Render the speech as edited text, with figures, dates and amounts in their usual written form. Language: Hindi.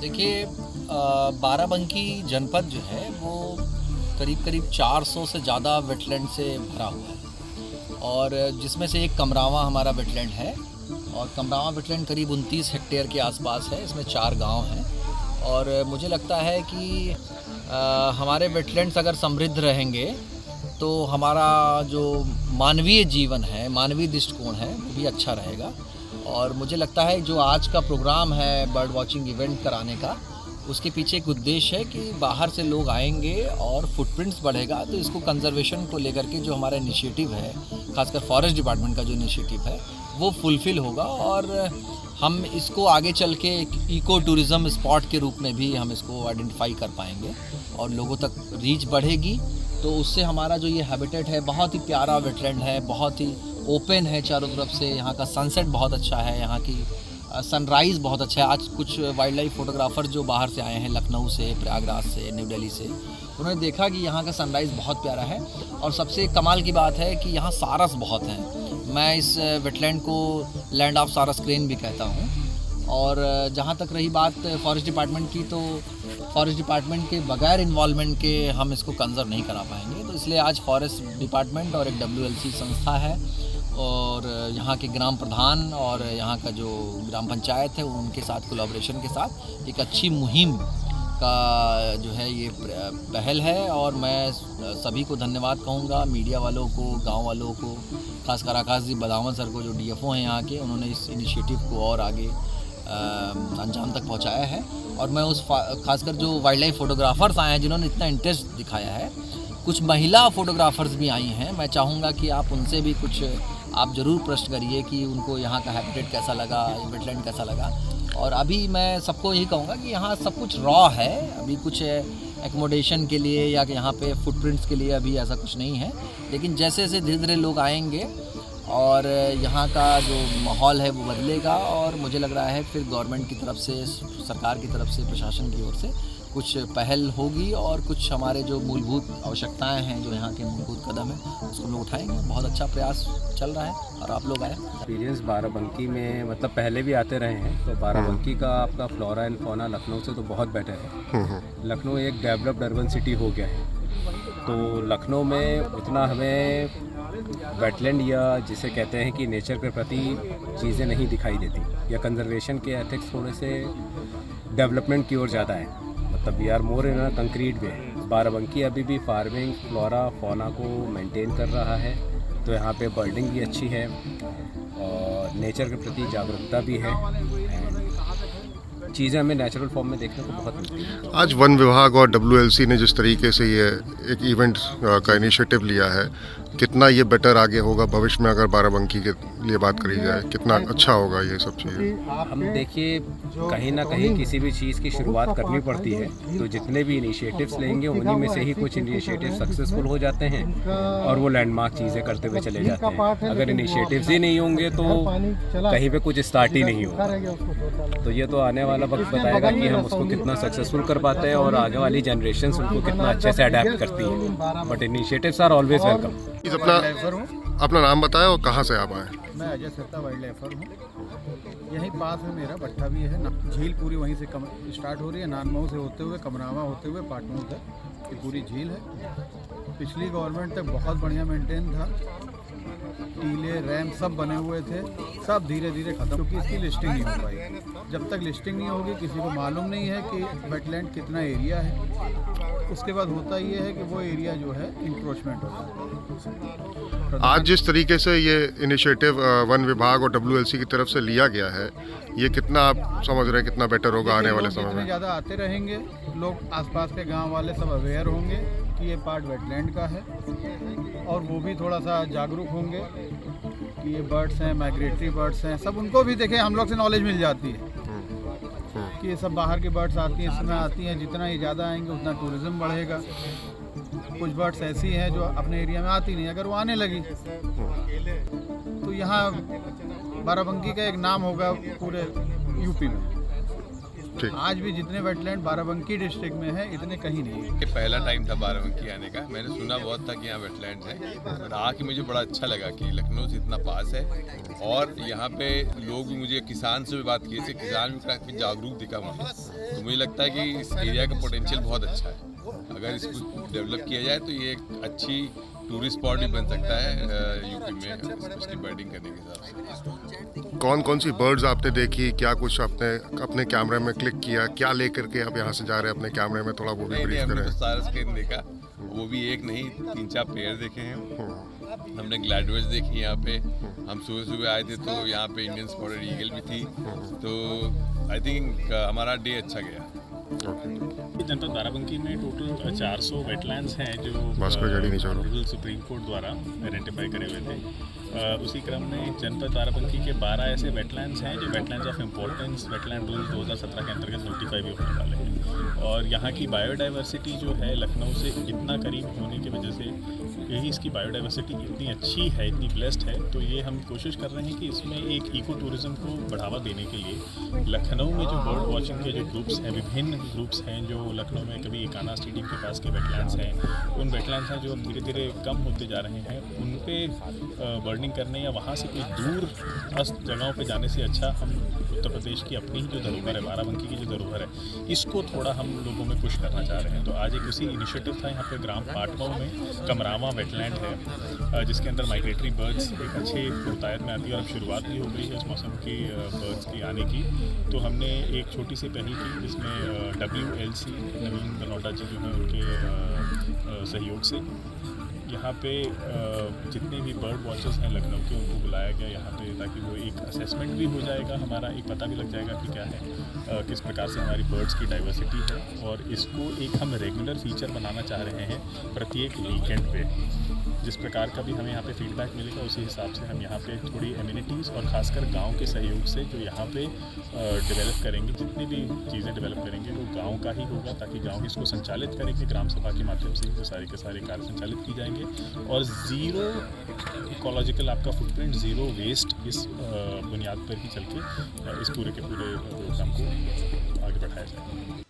देखिए, बाराबंकी जनपद जो है वो करीब 400 से ज़्यादा वेटलैंड से भरा हुआ है, और जिसमें से एक कमरावा हमारा वेटलैंड है, और कमरावा वेटलैंड करीब 29 हेक्टेयर के आसपास है। इसमें 4 गांव हैं, और मुझे लगता है कि हमारे वेटलैंड्स अगर समृद्ध रहेंगे तो हमारा जो मानवीय जीवन है, मानवीय दृष्टिकोण है, वो भी अच्छा रहेगा। और मुझे लगता है जो आज का प्रोग्राम है बर्ड वॉचिंग इवेंट कराने का, उसके पीछे एक उद्देश्य है कि बाहर से लोग आएंगे और फुटप्रिंट्स बढ़ेगा, तो इसको कंजर्वेशन को लेकर के जो हमारा इनिशिएटिव है, खासकर फॉरेस्ट डिपार्टमेंट का जो इनिशिएटिव है, वो फुलफ़िल होगा, और हम इसको आगे चल के एक इको टूरिज़्म स्पॉट के रूप में भी हम इसको आइडेंटिफाई कर पाएंगे और लोगों तक रीच बढ़ेगी। तो उससे हमारा जो ये हैबिटेट है, बहुत ही प्यारा वेटलैंड है, बहुत ही ओपन है चारों तरफ से। यहाँ का सनसेट बहुत अच्छा है, यहाँ की सनराइज़ बहुत अच्छा है। आज कुछ वाइल्ड लाइफ फोटोग्राफ़र जो बाहर से आए हैं, लखनऊ से, प्रयागराज से, न्यू दिल्ली से, उन्होंने देखा कि यहाँ का सनराइज़ बहुत प्यारा है। और सबसे कमाल की बात है कि यहाँ सारस बहुत हैं। मैं इस वेटलैंड को लैंड ऑफ सारस क्रेन भी कहता हूँ। और जहाँ तक रही बात फॉरेस्ट डिपार्टमेंट की, तो फॉरेस्ट डिपार्टमेंट के बगैर इन्वॉल्वमेंट के हम इसको कंजर्व नहीं करा पाएंगे। तो इसलिए आज फॉरेस्ट डिपार्टमेंट और एक WLC संस्था है, और यहाँ के ग्राम प्रधान और यहाँ का जो ग्राम पंचायत है, उनके साथ कोलैबोरेशन के साथ एक अच्छी मुहिम का जो है ये पहल है। और मैं सभी को धन्यवाद कहूँगा, मीडिया वालों को, गांव वालों को, खासकर आकाश जी बदावन सर को, जो DFO हैं यहाँ के, उन्होंने इस इनिशिएटिव को और आगे अंजाम तक पहुँचाया है। और मैं उस खासकर जो वाइल्ड लाइफ फोटोग्राफ़र्स आए हैं जिन्होंने इतना इंटरेस्ट दिखाया है, कुछ महिला फ़ोटोग्राफ़र्स भी आई हैं, मैं चाहूँगा कि आप उनसे भी कुछ आप ज़रूर प्रश्न करिए कि उनको यहाँ का हैबिटेट कैसा लगा, वेटलैंड कैसा लगा। और अभी मैं सबको यही कहूँगा कि यहाँ सब कुछ रॉ है, अभी कुछ एकोमोडेशन के लिए या यहाँ पे फुटप्रिंट्स के लिए अभी ऐसा कुछ नहीं है। लेकिन जैसे जैसे धीरे धीरे लोग आएंगे और यहाँ का जो माहौल है वो बदलेगा, और मुझे लग रहा है फिर गवर्नमेंट की तरफ से, सरकार की तरफ से, प्रशासन की ओर से कुछ पहल होगी, और कुछ हमारे जो मूलभूत आवश्यकताएं हैं, जो यहाँ के मूलभूत कदम हैं, उसको लोग उठाएंगे। बहुत अच्छा प्रयास चल रहा है, और आप लोग आए। एक्सपीरियंस बाराबंकी में, मतलब पहले भी आते रहे हैं, तो बाराबंकी का आपका फ्लोरा एंड फौना लखनऊ से तो बहुत बेटर है। लखनऊ एक डेवलप्ड अर्बन सिटी हो गया है, तो लखनऊ में उतना हमें वेटलैंड या जिसे कहते हैं कि नेचर के प्रति चीज़ें नहीं दिखाई देती, या कंजर्वेशन के एथिक्स थोड़े से डेवलपमेंट की ओर ज़्यादा है। मतलब we are more in a concrete way. Barabanki अभी भी फार्मिंग, फ्लोरा, फौना को मेंटेन कर रहा है, तो यहाँ पे बर्डिंग भी अच्छी है और नेचर के प्रति जागरूकता भी है। चीज़ें हमें नेचुरल फॉर्म में देखने को बहुत मिलती है। आज वन विभाग और WLC ने जिस तरीके से ये एक इवेंट का इनिशिएटिव लिया है, कितना ये बेटर आगे होगा भविष्य में? अगर बाराबंकी के लिए बात करी जाए, कितना अच्छा होगा ये सब चीज़ें? हम देखिए, कहीं ना कहीं किसी भी चीज़ की शुरुआत करनी पड़ती है, तो जितने भी इनिशिएटिव्स लेंगे उन्हीं में से ही कुछ इनिशिएटिव सक्सेसफुल हो जाते हैं और वो लैंडमार्क चीज़ें करते हुए चले जाते हैं। अगर इनिशिएटिव्स ही नहीं होंगे तो कहीं पे कुछ स्टार्ट ही नहीं होगा। तो ये तो आने वाला वक्त बताएगा कि हम उसको कितना सक्सेसफुल कर पाते हैं और आगे वाली जनरेशन उनको कितना अच्छे से अडेप्ट करती है। But initiatives are always welcome. अपना नाम बताएं और कहाँ से आप आए? मैं अजय सत्ता वाइल्ड लाइफर हूँ। यहीं पास में मेरा भट्ठा भी है। झील पूरी वहीं से स्टार्ट हो रही है, नानमऊ से होते हुए, कमरावा होते हुए पाटनू तक ये पूरी झील है। पिछली गवर्नमेंट तक बहुत बढ़िया मेंटेन था, टीले, रैम सब बने हुए थे, सब धीरे धीरे खत्म, क्योंकि इसकी लिस्टिंग नहीं हो पाई। जब तक लिस्टिंग नहीं होगी किसी को मालूम नहीं है कि वेटलैंड कितना एरिया है। उसके बाद होता ये है कि वो एरिया जो है इंक्रोचमेंट होता है। आज जिस तरीके से ये इनिशिएटिव वन विभाग और WLC की तरफ से लिया गया है, ये कितना आप समझ रहे हैं कितना बेटर होगा आने वाले समय में? ज़्यादा आते रहेंगे लोग, आसपास के गांव वाले सब अवेयर होंगे कि ये पार्ट वेटलैंड का है, और वो भी थोड़ा सा जागरूक होंगे कि ये बर्ड्स हैं, माइग्रेटरी बर्ड्स हैं, सब उनको भी देखें। हम लोग से नॉलेज मिल जाती है कि ये सब बाहर की बर्ड्स आती हैं, इसमें आती हैं। जितना ये ज़्यादा आएंगे उतना टूरिज़्म बढ़ेगा। कुछ बर्ड्स ऐसी हैं जो अपने एरिया में आती नहीं, अगर वो आने लगी तो यहाँ बाराबंकी का एक नाम होगा पूरे यूपी में। ठीक। आज भी जितने वेटलैंड बाराबंकी डिस्ट्रिक्ट में है इतने कहीं नहीं है। ये पहला टाइम था बाराबंकी आने का। मैंने सुना बहुत था कि यहाँ वेटलैंड है, बट आके मुझे बड़ा अच्छा लगा कि लखनऊ से इतना पास है। और यहाँ पे लोग भी, मुझे किसान से भी बात की थी, किसान भी काफ़ी जागरूक दिखा मुझे। तो मुझे लगता है कि इस एरिया का पोटेंशियल बहुत अच्छा है। अगर इसको डेवलप किया जाए तो ये एक अच्छी टूरिस्ट स्पॉट भी बन सकता है यूपी में, स्पेशली बर्डिंग करने के हिसाब से। कौन कौन सी बर्ड्स आपने देखी, क्या कुछ आपने अपने कैमरे में क्लिक किया, क्या लेकर के आप यहाँ से जा रहे हैं अपने कैमरे में, थोड़ा वो भी नहीं, ब्रीफ हमने करें। तो सारा स्क्रीन देखा, वो भी एक नहीं 3-4 पेयर देखे हैं। हमने ग्लैडवर्स देखी यहाँ पे। हम सुबह सुबह आए थे तो यहाँ पे इंडियन स्पॉटेड ईगल भी थी। तो आई थिंक हमारा डे अच्छा गया। जनपद बाराबंकी में टोटल 400 वेटलैंड्स हैं जो बस कोई गाड़ी नहीं चल रहा। ऑनरेबल सुप्रीम कोर्ट द्वारा आइडेंटिफाई करे हुए थे। उसी क्रम में जनपद बाराबंकी के 12 ऐसे वेटलैंड्स हैं जो wetlands of importance wetland rule 2017 के अंतर्गत नोटिफाई भी होने वाले हैं। और यहाँ की बायोडाइवर्सिटी जो है लखनऊ से इतना करीब होने की वजह से, यही इसकी बायोडाइवर्सिटी इतनी अच्छी है, इतनी ब्लेस्ड है, तो ये हम कोशिश कर रहे हैं कि इसमें एक इको टूरिज़्म को बढ़ावा देने के लिए लखनऊ में जो बर्ड वॉचिंग के जो ग्रुप्स हैं, विभिन्न ग्रुप्स हैं जो लखनऊ में कभी एकाना स्टेडियम के पास के वेटलैंड्स हैं, उन वेटलैंड्स हैं जो धीरे धीरे कम होते जा रहे हैं, उन पे बर्डिंग करने या वहाँ से कोई दूर अस्त जगहों पे जाने से अच्छा हम उत्तर प्रदेश की अपनी ही जो धरोहर है, बाराबंकी की जो धरोहर है, इसको थोड़ा हम लोगों में पुश करना चाह रहे हैं। तो आज एक उसी इनिशिएटिव था यहाँ पे ग्राम पाटमऊ में कमरावा वेटलैंड है, जिसके अंदर माइग्रेटरी बर्ड्स एक अच्छे बहुतायत में आती है और अब शुरुआत भी हो गई है इस मौसम की बर्ड्स की आने की। तो हमने एक छोटी सी पहल की जिसमें WLC नवीन बनौटा जी जो हैं उनके सहयोग से यहाँ पे जितने भी बर्ड वॉचर्स हैं लखनऊ के उनको बुलाया गया यहाँ पे, ताकि वो एक असेसमेंट भी हो जाएगा, हमारा एक पता भी लग जाएगा कि क्या है, किस प्रकार से हमारी बर्ड्स की डाइवर्सिटी है। और इसको एक हम रेगुलर फीचर बनाना चाह रहे हैं प्रत्येक वीकेंड पे। जिस प्रकार का भी हमें यहाँ पे फीडबैक मिलेगा उसी हिसाब से हम यहाँ पे थोड़ी एम्यूनिटीज़ और ख़ासकर गांव के सहयोग से जो यहाँ पे डेवलप करेंगे, जितनी भी चीज़ें डेवलप करेंगे वो गांव का ही होगा, ताकि गांव इसको संचालित करेंगे ग्राम सभा के माध्यम से वो सारे के सारे कार्य संचालित की जाएंगे। और ज़ीरो इकोलॉजिकल आपका फुटप्रिंट, ज़ीरो वेस्ट, इस बुनियाद पर ही चल के इस पूरे के पूरे प्रोग्राम को आगे बढ़ाया जाएगा।